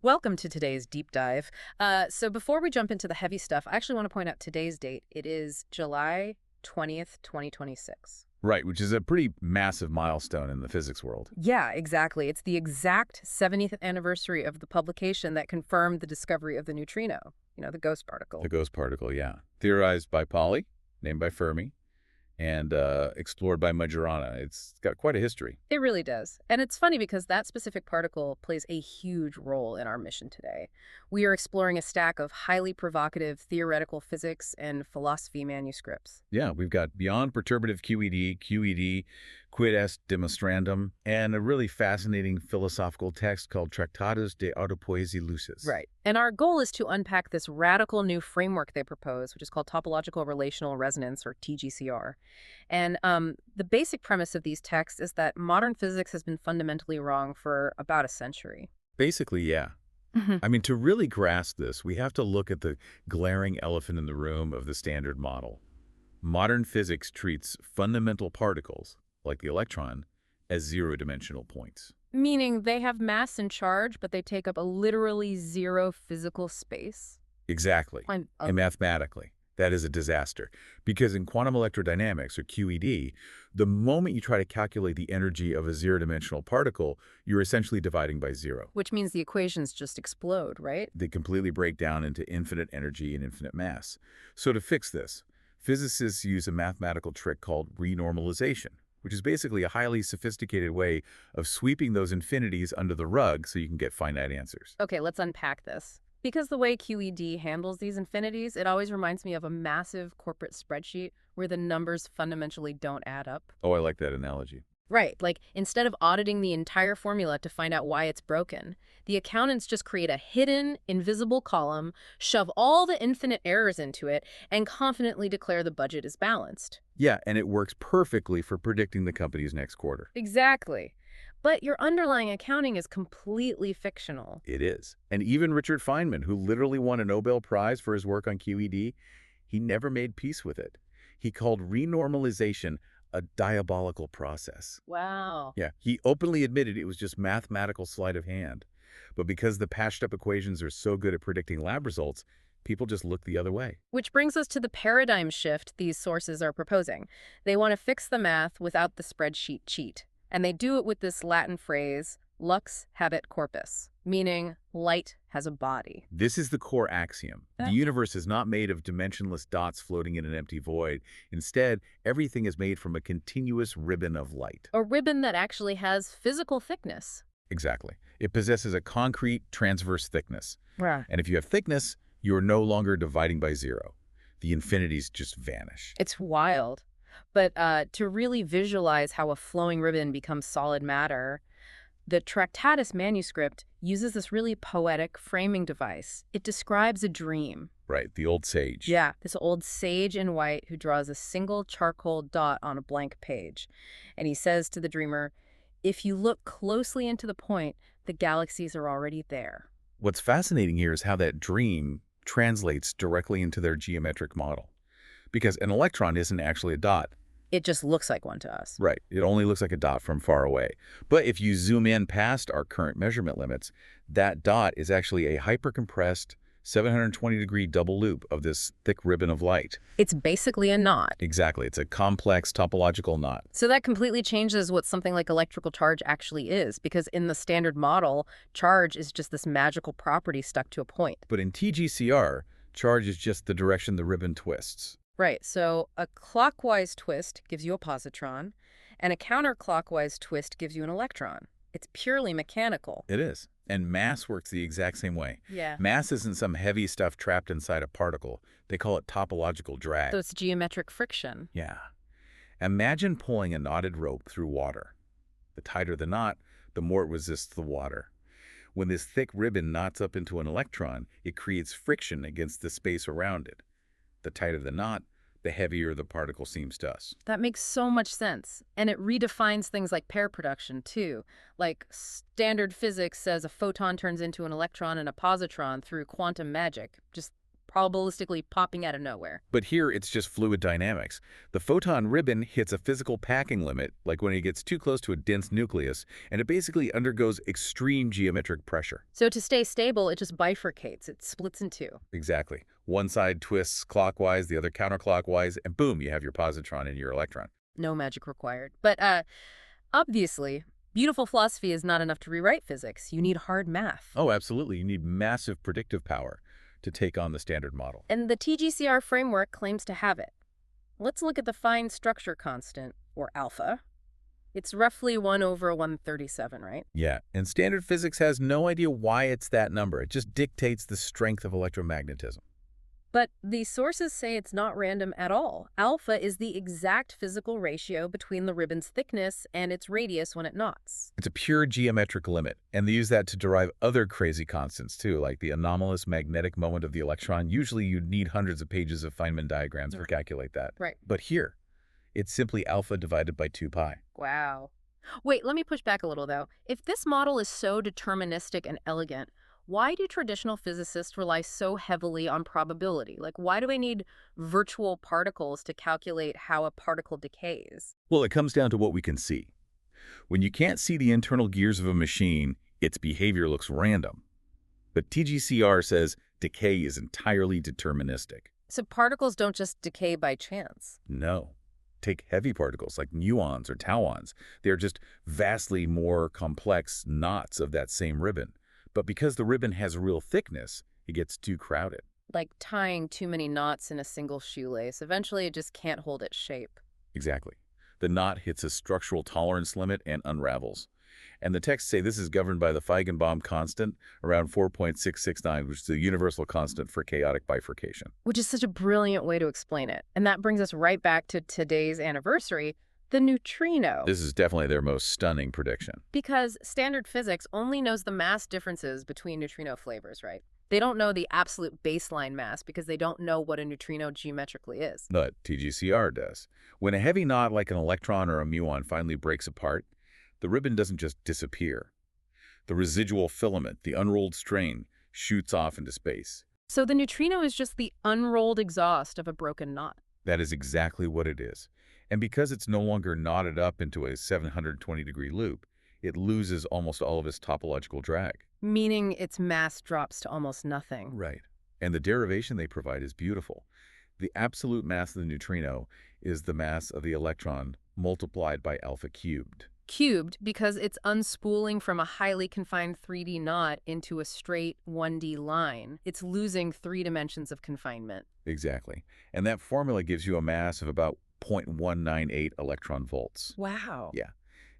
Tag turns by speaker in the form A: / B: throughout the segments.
A: Welcome to today's deep dive. So before we jump into the heavy stuff, I actually want to point out today's date. It is July 20th, 2026.
B: Right, which is a pretty massive milestone in the physics world.
A: Yeah, exactly. It's the exact 70th anniversary of the publication that confirmed the discovery of the neutrino, the ghost particle.
B: The ghost particle, yeah. Theorized by Pauli, named by Fermi, and explored by Majorana. It's got quite a history.
A: It really does. And it's funny because that specific particle plays a huge role in our mission today. We are exploring a stack of highly provocative theoretical physics and philosophy manuscripts.
B: Yeah, we've got Beyond Perturbative QED, Quid Est Demonstrandum, and a really fascinating philosophical text called Tractatus de Autopoiesi Lucis.
A: Right. And our goal is to unpack this radical new framework they propose, which is called Topological Relational Resonance, or TGCR. And the basic premise of these texts is that modern physics has been fundamentally wrong for about a century.
B: Basically, yeah. I mean, to really grasp this, we have to look at the glaring elephant in the room of the Standard Model. Modern physics treats fundamental particles, like the electron, as zero-dimensional points.
A: Meaning they have mass and charge, but they take up a literally zero physical space?
B: Exactly. And mathematically, that is a disaster. Because in quantum electrodynamics, or QED, the moment you try to calculate the energy of a zero-dimensional particle, you're essentially dividing by zero.
A: Which means the equations just explode, right?
B: They completely break down into infinite energy and infinite mass. So to fix this, physicists use a mathematical trick called renormalization, which is basically a highly sophisticated way of sweeping those infinities under the rug so you can get finite answers.
A: Okay, let's unpack this. Because the way QED handles these infinities, it always reminds me of a massive corporate spreadsheet where the numbers fundamentally don't add up.
B: Oh, I like that analogy.
A: Right, like instead of auditing the entire formula to find out why it's broken, the accountants just create a hidden, invisible column, shove all the infinite errors into it, and confidently declare the budget is balanced.
B: Yeah, and it works perfectly for predicting the company's next quarter.
A: Exactly. But your underlying accounting is completely fictional.
B: It is. And even Richard Feynman, who literally won a Nobel Prize for his work on QED, he never made peace with it. He called renormalization a diabolical process.
A: Wow.
B: Yeah, he openly admitted it was just mathematical sleight of hand. But because the patched-up equations are so good at predicting lab results, people just look the other way.
A: Which brings us to the paradigm shift these sources are proposing. They want to fix the math without the spreadsheet cheat. And they do it with this Latin phrase, lux habet corpus, meaning light has a body.
B: This is the core axiom. The universe is not made of dimensionless dots floating in an empty void. Instead, everything is made from a continuous ribbon of light.
A: A ribbon that actually has physical thickness.
B: Exactly. It possesses a concrete transverse thickness.
A: Right.
B: And if you have thickness, you are no longer dividing by zero. The infinities just vanish.
A: It's wild. But to really visualize how a flowing ribbon becomes solid matter, the Tractatus manuscript uses this really poetic framing device. It describes a dream.
B: Right, the old sage.
A: Yeah, this old sage in white who draws a single charcoal dot on a blank page. And he says to the dreamer, if you look closely into the point, the galaxies are already there.
B: What's fascinating here is how that dream translates directly into their geometric model. Because an electron isn't actually a dot.
A: It just looks like one to us.
B: Right. It only looks like a dot from far away. But if you zoom in past our current measurement limits, that dot is actually a hypercompressed 720-degree double loop of this thick ribbon of light.
A: It's basically a knot.
B: Exactly. It's a complex topological knot.
A: So that completely changes what something like electrical charge actually is, because in the Standard Model, charge is just this magical property stuck to a point.
B: But in TGCR, charge is just the direction the ribbon twists.
A: Right, so a clockwise twist gives you a positron, and a counterclockwise twist gives you an electron. It's purely mechanical.
B: It is. And mass works the exact same way.
A: Yeah.
B: Mass isn't some heavy stuff trapped inside a particle. They call it topological drag.
A: So it's geometric friction.
B: Yeah. Imagine pulling a knotted rope through water. The tighter the knot, the more it resists the water. When this thick ribbon knots up into an electron, it creates friction against the space around it. The tighter the knot, the heavier the particle seems to us.
A: That makes so much sense. And it redefines things like pair production, too. Like standard physics says a photon turns into an electron and a positron through quantum magic. Just probabilistically popping out of nowhere.
B: But here, it's just fluid dynamics. The photon ribbon hits a physical packing limit, like when it gets too close to a dense nucleus, and it basically undergoes extreme geometric pressure.
A: So to stay stable, it just bifurcates. It splits in two.
B: Exactly. One side twists clockwise, the other counterclockwise, and boom, you have your positron and your electron.
A: No magic required. But obviously, beautiful philosophy is not enough to rewrite physics. You need hard math.
B: Oh, absolutely. You need massive predictive power to take on the standard model.
A: And the TGCR framework claims to have it. Let's look at the fine structure constant, or alpha. It's roughly 1 over 137, right?
B: Yeah, and standard physics has no idea why it's that number. It just dictates the strength of electromagnetism.
A: But the sources say it's not random at all. Alpha is the exact physical ratio between the ribbon's thickness and its radius when it knots.
B: It's a pure geometric limit, and they use that to derive other crazy constants too, like the anomalous magnetic moment of the electron. Usually you'd need hundreds of pages of Feynman diagrams to calculate that.
A: Right.
B: But here, it's simply alpha divided by 2 pi.
A: Wow. Wait, let me push back a little, though. If this model is so deterministic and elegant, why do traditional physicists rely so heavily on probability? Like, why do they need virtual particles to calculate how a particle decays?
B: Well, it comes down to what we can see. When you can't see the internal gears of a machine, its behavior looks random. But TGCR says decay is entirely deterministic.
A: So particles don't just decay by chance.
B: No. Take heavy particles like muons or tauons. They are just vastly more complex knots of that same ribbon. But because the ribbon has real thickness, it gets too crowded.
A: Like tying too many knots in a single shoelace. Eventually, it just can't hold its shape.
B: Exactly. The knot hits a structural tolerance limit and unravels. And the texts say this is governed by the Feigenbaum constant around 4.669, which is the universal constant for chaotic bifurcation.
A: Which is such a brilliant way to explain it. And that brings us right back to today's anniversary, the neutrino.
B: This is definitely their most stunning prediction.
A: Because standard physics only knows the mass differences between neutrino flavors, right? They don't know the absolute baseline mass because they don't know what a neutrino geometrically is.
B: But TGCR does. When a heavy knot like an electron or a muon finally breaks apart, the ribbon doesn't just disappear. The residual filament, the unrolled strain, shoots off into space.
A: So the neutrino is just the unrolled exhaust of a broken knot.
B: That is exactly what it is. And because it's no longer knotted up into a 720-degree loop, it loses almost all of its topological drag.
A: Meaning its mass drops to almost nothing.
B: Right. And the derivation they provide is beautiful. The absolute mass of the neutrino is the mass of the electron multiplied by alpha cubed.
A: Cubed because it's unspooling from a highly confined 3D knot into a straight 1D line. It's losing 3 dimensions of confinement.
B: Exactly. And that formula gives you a mass of about 0.198 electron volts.
A: Wow.
B: Yeah.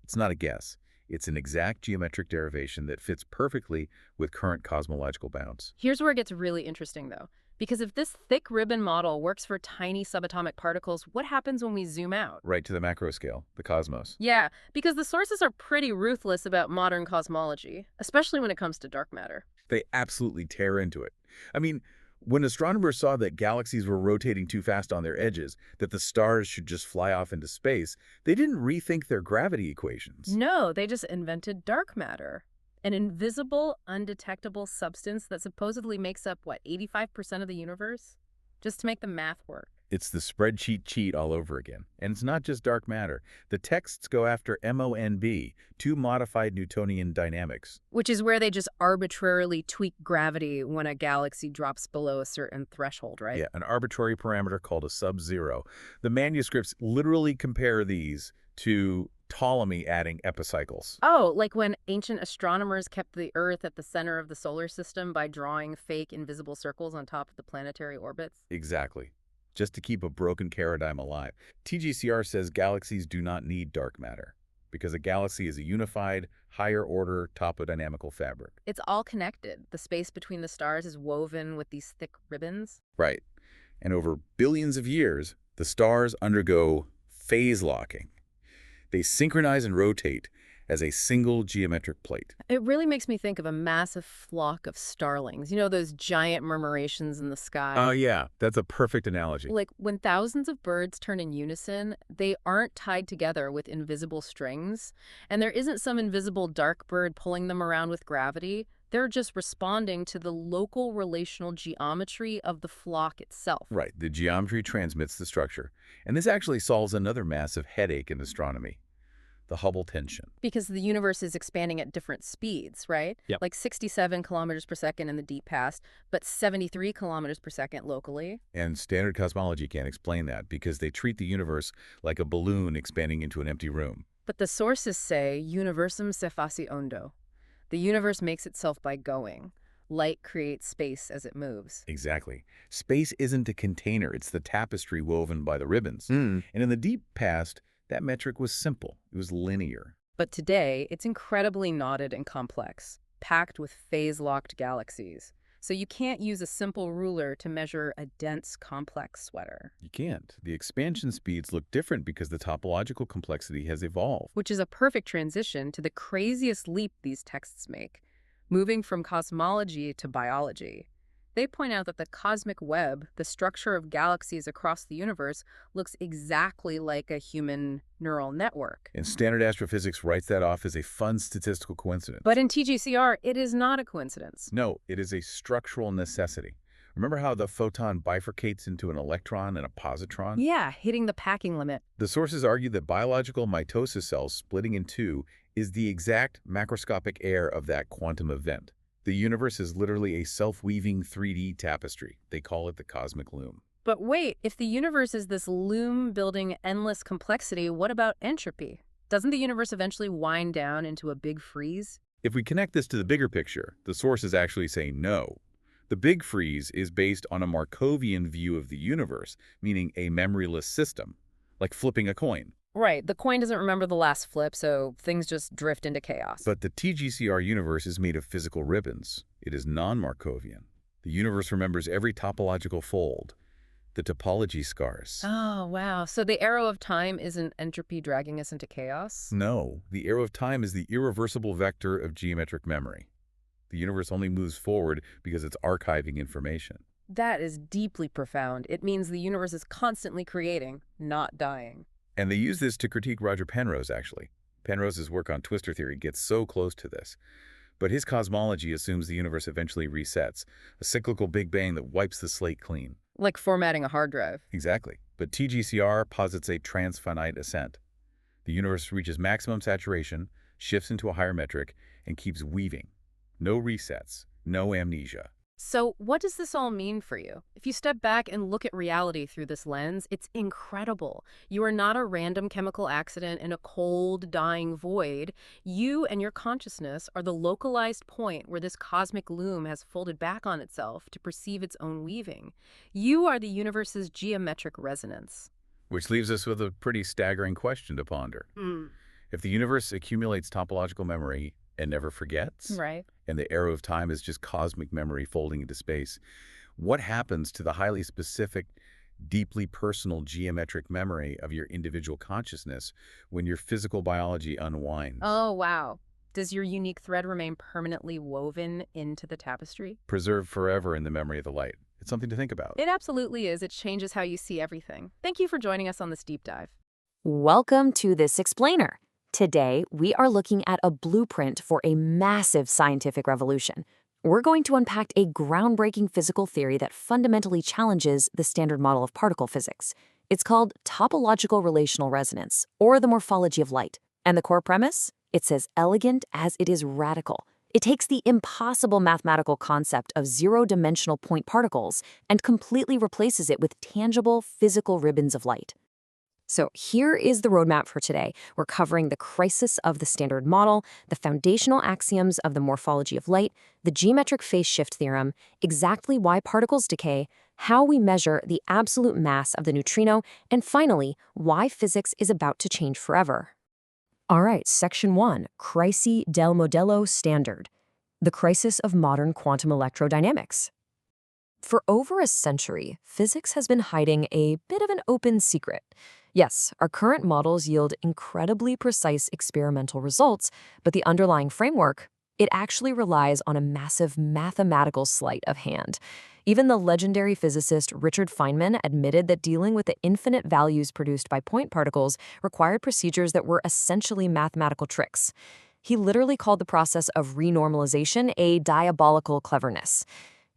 B: It's not a guess. It's an exact geometric derivation that fits perfectly with current cosmological bounds.
A: Here's where it gets really interesting, though. Because if this thick ribbon model works for tiny subatomic particles, what happens when we zoom out?
B: Right to the macro scale, the cosmos.
A: Yeah, because the sources are pretty ruthless about modern cosmology, especially when it comes to dark matter.
B: They absolutely tear into it. I mean, when astronomers saw that galaxies were rotating too fast on their edges, that the stars should just fly off into space, they didn't rethink their gravity equations.
A: No, they just invented dark matter. An invisible, undetectable substance that supposedly makes up, 85% of the universe? Just to make the math work.
B: It's the spreadsheet cheat all over again. And it's not just dark matter. The texts go after MONB, 2 modified Newtonian dynamics.
A: Which is where they just arbitrarily tweak gravity when a galaxy drops below a certain threshold, right?
B: Yeah, an arbitrary parameter called a sub-zero. The manuscripts literally compare these to Ptolemy adding epicycles.
A: Oh, like when ancient astronomers kept the Earth at the center of the solar system by drawing fake invisible circles on top of the planetary orbits?
B: Exactly. Just to keep a broken paradigm alive. TGCR says galaxies do not need dark matter because a galaxy is a unified, higher-order topodynamical fabric.
A: It's all connected. The space between the stars is woven with these thick ribbons.
B: Right. And over billions of years, the stars undergo phase locking. They synchronize and rotate as a single geometric plate.
A: It really makes me think of a massive flock of starlings. You know, those giant murmurations in the sky?
B: Oh, yeah. That's a perfect analogy.
A: Like, when thousands of birds turn in unison, they aren't tied together with invisible strings, and there isn't some invisible dark bird pulling them around with gravity. They're just responding to the local relational geometry of the flock itself.
B: Right, the geometry transmits the structure. And this actually solves another massive headache in astronomy, the Hubble tension.
A: Because the universe is expanding at different speeds, right?
B: Yep.
A: Like 67 kilometers per second in the deep past, but 73 kilometers per second locally.
B: And standard cosmology can't explain that because they treat the universe like a balloon expanding into an empty room.
A: But the sources say universum se faci eundo. The universe makes itself by going. Light creates space as it moves.
B: Exactly. Space isn't a container, it's the tapestry woven by the ribbons. And in the deep past, that metric was simple. It was linear.
A: But today, it's incredibly knotted and complex, packed with phase-locked galaxies. So you can't use a simple ruler to measure a dense, complex sweater.
B: You can't. The expansion speeds look different because the topological complexity has evolved.
A: Which is a perfect transition to the craziest leap these texts make, moving from cosmology to biology. They point out that the cosmic web, the structure of galaxies across the universe, looks exactly like a human neural network.
B: And standard astrophysics writes that off as a fun statistical coincidence.
A: But in TGCR, it is not a coincidence.
B: No, it is a structural necessity. Remember how the photon bifurcates into an electron and a positron?
A: Yeah, hitting the packing limit.
B: The sources argue that biological mitosis cells splitting in two is the exact macroscopic heir of that quantum event. The universe is literally a self-weaving 3D tapestry. They call it the cosmic loom.
A: But wait, if the universe is this loom building endless complexity, what about entropy? Doesn't the universe eventually wind down into a big freeze?
B: If we connect this to the bigger picture, the sources actually say no. The big freeze is based on a Markovian view of the universe, meaning a memoryless system, like flipping a coin.
A: Right, the coin doesn't remember the last flip, so things just drift into chaos.
B: But the TGCR universe is made of physical ribbons. It is non-Markovian. The universe remembers every topological fold, the topology scars.
A: Oh, wow. So the arrow of time isn't entropy dragging us into chaos?
B: No, the arrow of time is the irreversible vector of geometric memory. The universe only moves forward because it's archiving information.
A: That is deeply profound. It means the universe is constantly creating, not dying.
B: And they use this to critique Roger Penrose, actually. Penrose's work on twistor theory gets so close to this. But his cosmology assumes the universe eventually resets, a cyclical Big Bang that wipes the slate clean.
A: Like formatting a hard drive.
B: Exactly. But TGCR posits a transfinite ascent. The universe reaches maximum saturation, shifts into a higher metric, and keeps weaving. No resets, no amnesia.
A: So what does this all mean for you? If you step back and look at reality through this lens, it's incredible. You are not a random chemical accident in a cold, dying void. You and your consciousness are the localized point where this cosmic loom has folded back on itself to perceive its own weaving. You are the universe's geometric resonance.
B: Which leaves us with a pretty staggering question to ponder. If the universe accumulates topological memory and never forgets,
A: Right.
B: and the arrow of time is just cosmic memory folding into space, what happens to the highly specific, deeply personal geometric memory of your individual consciousness when your physical biology unwinds?
A: Oh, wow. Does your unique thread remain permanently woven into the tapestry?
B: Preserved forever in the memory of the light. It's something to think about.
A: It absolutely is. It changes how you see everything. Thank you for joining us on this deep dive.
C: Welcome to This Explainer. Today, we are looking at a blueprint for a massive scientific revolution. We're going to unpack a groundbreaking physical theory that fundamentally challenges the standard model of particle physics. It's called Topological Relational Resonance, or the morphology of light. And the core premise? It's as elegant as it is radical. It takes the impossible mathematical concept of zero-dimensional point particles and completely replaces it with tangible physical ribbons of light. So here is the roadmap for today. We're covering the crisis of the standard model, the foundational axioms of the morphology of light, the geometric phase shift theorem, exactly why particles decay, how we measure the absolute mass of the neutrino, and finally, why physics is about to change forever. All right, Section 1, Crisi del Modello Standard, the crisis of modern quantum electrodynamics. For over a century, physics has been hiding a bit of an open secret. Yes, our current models yield incredibly precise experimental results, but the underlying framework, it actually relies on a massive mathematical sleight of hand. Even the legendary physicist Richard Feynman admitted that dealing with the infinite values produced by point particles required procedures that were essentially mathematical tricks. He literally called the process of renormalization a diabolical cleverness.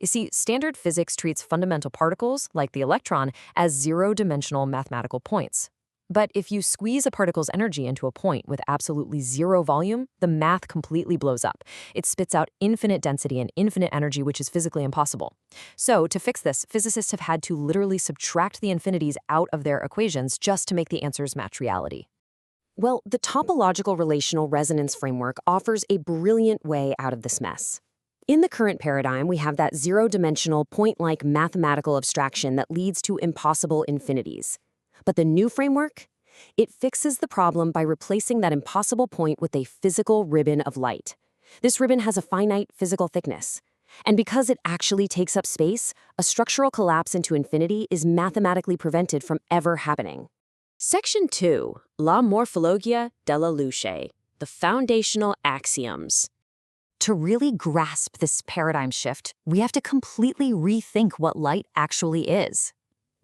C: You see, standard physics treats fundamental particles, like the electron, as zero-dimensional mathematical points. But if you squeeze a particle's energy into a point with absolutely zero volume, the math completely blows up. It spits out infinite density and infinite energy, which is physically impossible. So, to fix this, physicists have had to literally subtract the infinities out of their equations just to make the answers match reality. Well, the topological relational resonance framework offers a brilliant way out of this mess. In the current paradigm, we have that zero-dimensional, point-like mathematical abstraction that leads to impossible infinities. But the new framework? It fixes the problem by replacing that impossible point with a physical ribbon of light. This ribbon has a finite physical thickness. And because it actually takes up space, a structural collapse into infinity is mathematically prevented from ever happening. Section 2, La Morphologia della Luce, the foundational axioms. To really grasp this paradigm shift, we have to completely rethink what light actually is.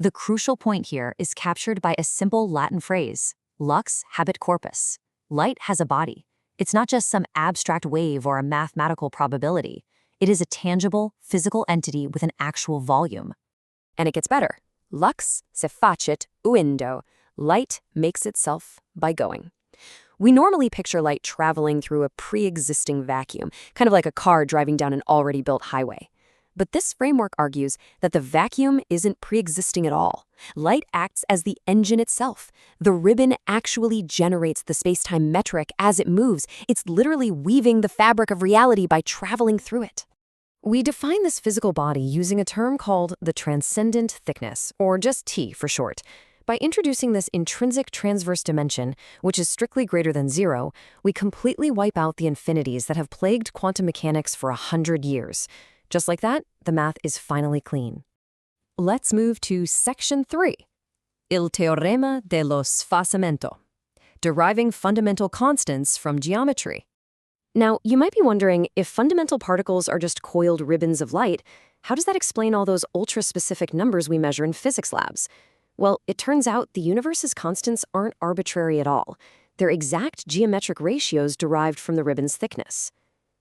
C: The crucial point here is captured by a simple Latin phrase, lux habet corpus. Light has a body. It's not just some abstract wave or a mathematical probability. It is a tangible, physical entity with an actual volume. And it gets better. Lux se facit eundo. Light makes itself by going. We normally picture light traveling through a pre-existing vacuum, kind of like a car driving down an already built highway. But this framework argues that the vacuum isn't pre-existing at all. Light acts as the engine itself. The ribbon actually generates the space-time metric as it moves. It's literally weaving the fabric of reality by traveling through it. We define this physical body using a term called the transcendent thickness, or just T for short. By introducing this intrinsic transverse dimension, which is strictly greater than zero, we completely wipe out the infinities that have plagued quantum mechanics for 100 years. Just like that, the math is finally clean. Let's move to Section 3, Il teorema dello sfasamento, deriving fundamental constants from geometry. Now, you might be wondering, if fundamental particles are just coiled ribbons of light, how does that explain all those ultra-specific numbers we measure in physics labs? Well, it turns out the universe's constants aren't arbitrary at all. They're exact geometric ratios derived from the ribbon's thickness.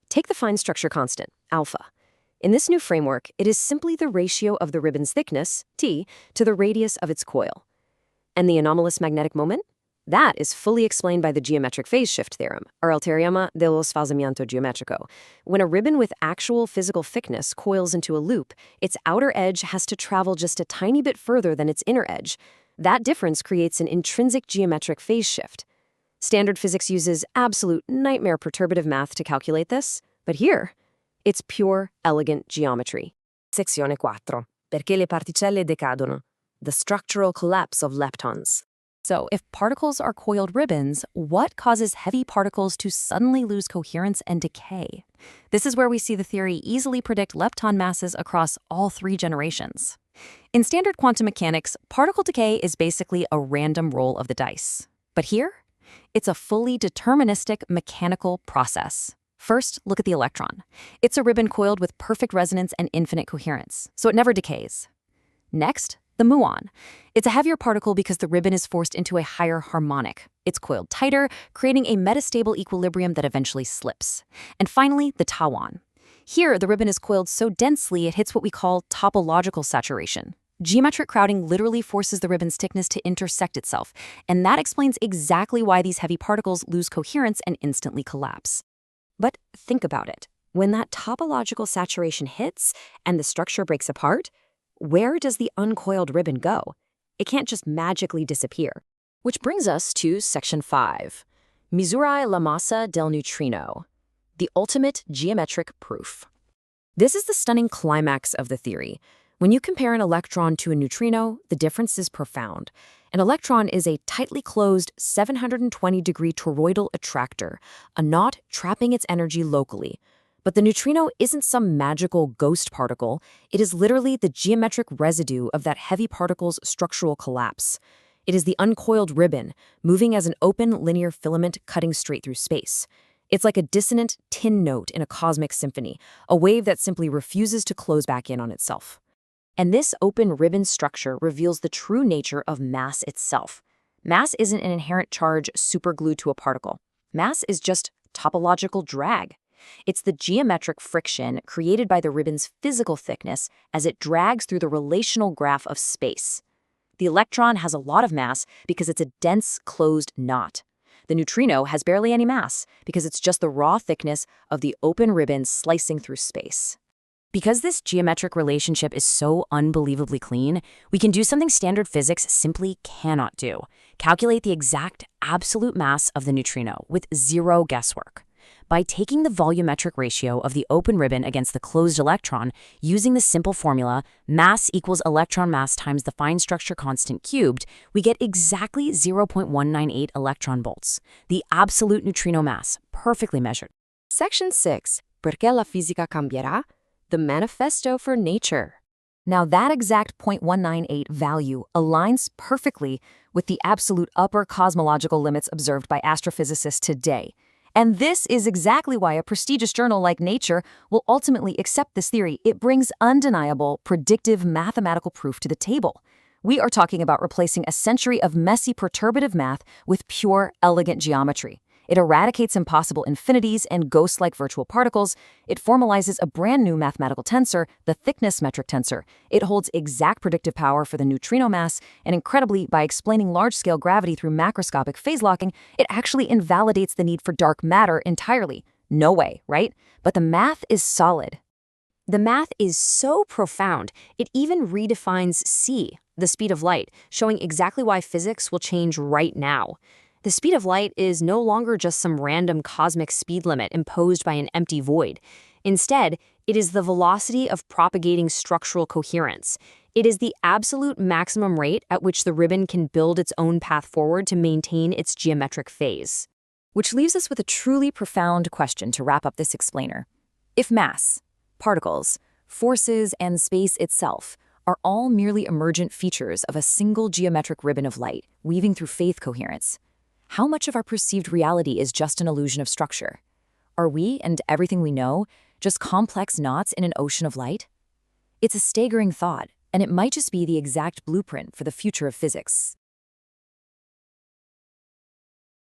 C: Take the fine structure constant, alpha. In this new framework, it is simply the ratio of the ribbon's thickness, T, to the radius of its coil. And the anomalous magnetic moment? That is fully explained by the geometric phase shift theorem, or il teorema dello sfasamento geometrico. When a ribbon with actual physical thickness coils into a loop, its outer edge has to travel just a tiny bit further than its inner edge. That difference creates an intrinsic geometric phase shift. Standard physics uses absolute nightmare perturbative math to calculate this, but here, it's pure, elegant geometry. Sezione 4. Perché le particelle decadono. The structural collapse of leptons. So, if particles are coiled ribbons, what causes heavy particles to suddenly lose coherence and decay? This is where we see the theory easily predict lepton masses across all 3 generations. In standard quantum mechanics, particle decay is basically a random roll of the dice. But here, it's a fully deterministic mechanical process. First, look at the electron. It's a ribbon coiled with perfect resonance and infinite coherence, so it never decays. Next, the muon. It's a heavier particle because the ribbon is forced into a higher harmonic. It's coiled tighter, creating a metastable equilibrium that eventually slips. And finally, the tauon. Here, the ribbon is coiled so densely it hits what we call topological saturation. Geometric crowding literally forces the ribbon's thickness to intersect itself, and that explains exactly why these heavy particles lose coherence and instantly collapse. But think about it. When that topological saturation hits and the structure breaks apart, where does the uncoiled ribbon go? It can't just magically disappear. Which brings us to Section 5, Misurae la massa del neutrino, the ultimate geometric proof. This is the stunning climax of the theory. When you compare an electron to a neutrino, the difference is profound. An electron is a tightly closed 720-degree toroidal attractor, a knot trapping its energy locally. But the neutrino isn't some magical ghost particle. It is literally the geometric residue of that heavy particle's structural collapse. It is the uncoiled ribbon, moving as an open linear filament cutting straight through space. It's like a dissonant tin note in a cosmic symphony, a wave that simply refuses to close back in on itself. And this open ribbon structure reveals the true nature of mass itself. Mass isn't an inherent charge superglued to a particle. Mass is just topological drag. It's the geometric friction created by the ribbon's physical thickness as it drags through the relational graph of space. The electron has a lot of mass because it's a dense, closed knot. The neutrino has barely any mass because it's just the raw thickness of the open ribbon slicing through space. Because this geometric relationship is so unbelievably clean, we can do something standard physics simply cannot do: calculate the exact absolute mass of the neutrino with zero guesswork. By taking the volumetric ratio of the open ribbon against the closed electron, using the simple formula mass equals electron mass times the fine structure constant cubed, we get exactly 0.198 electron volts, the absolute neutrino mass, perfectly measured.
D: Section 6. Perché la fisica cambierà? The Manifesto for Nature.
C: Now that exact 0.198 value aligns perfectly with the absolute upper cosmological limits observed by astrophysicists today. And this is exactly why a prestigious journal like Nature will ultimately accept this theory. It brings undeniable, predictive mathematical proof to the table. We are talking about replacing a century of messy, perturbative math with pure, elegant geometry. It eradicates impossible infinities and ghost-like virtual particles. It formalizes a brand new mathematical tensor, the thickness metric tensor. It holds exact predictive power for the neutrino mass, and incredibly, by explaining large-scale gravity through macroscopic phase locking, it actually invalidates the need for dark matter entirely. No way, right? But the math is solid.
D: The math is so profound, it even redefines c, the speed of light, showing exactly why physics will change right now. The speed of light is no longer just some random cosmic speed limit imposed by an empty void. Instead, it is the velocity of propagating structural coherence. It is the absolute maximum rate at which the ribbon can build its own path forward to maintain its geometric phase.
C: Which leaves us with a truly profound question to wrap up this explainer. If mass, particles, forces, and space itself are all merely emergent features of a single geometric ribbon of light weaving through phase coherence, how much of our perceived reality is just an illusion of structure? Are we, and everything we know, just complex knots in an ocean of light? It's a staggering thought, and it might just be the exact blueprint for the future of physics.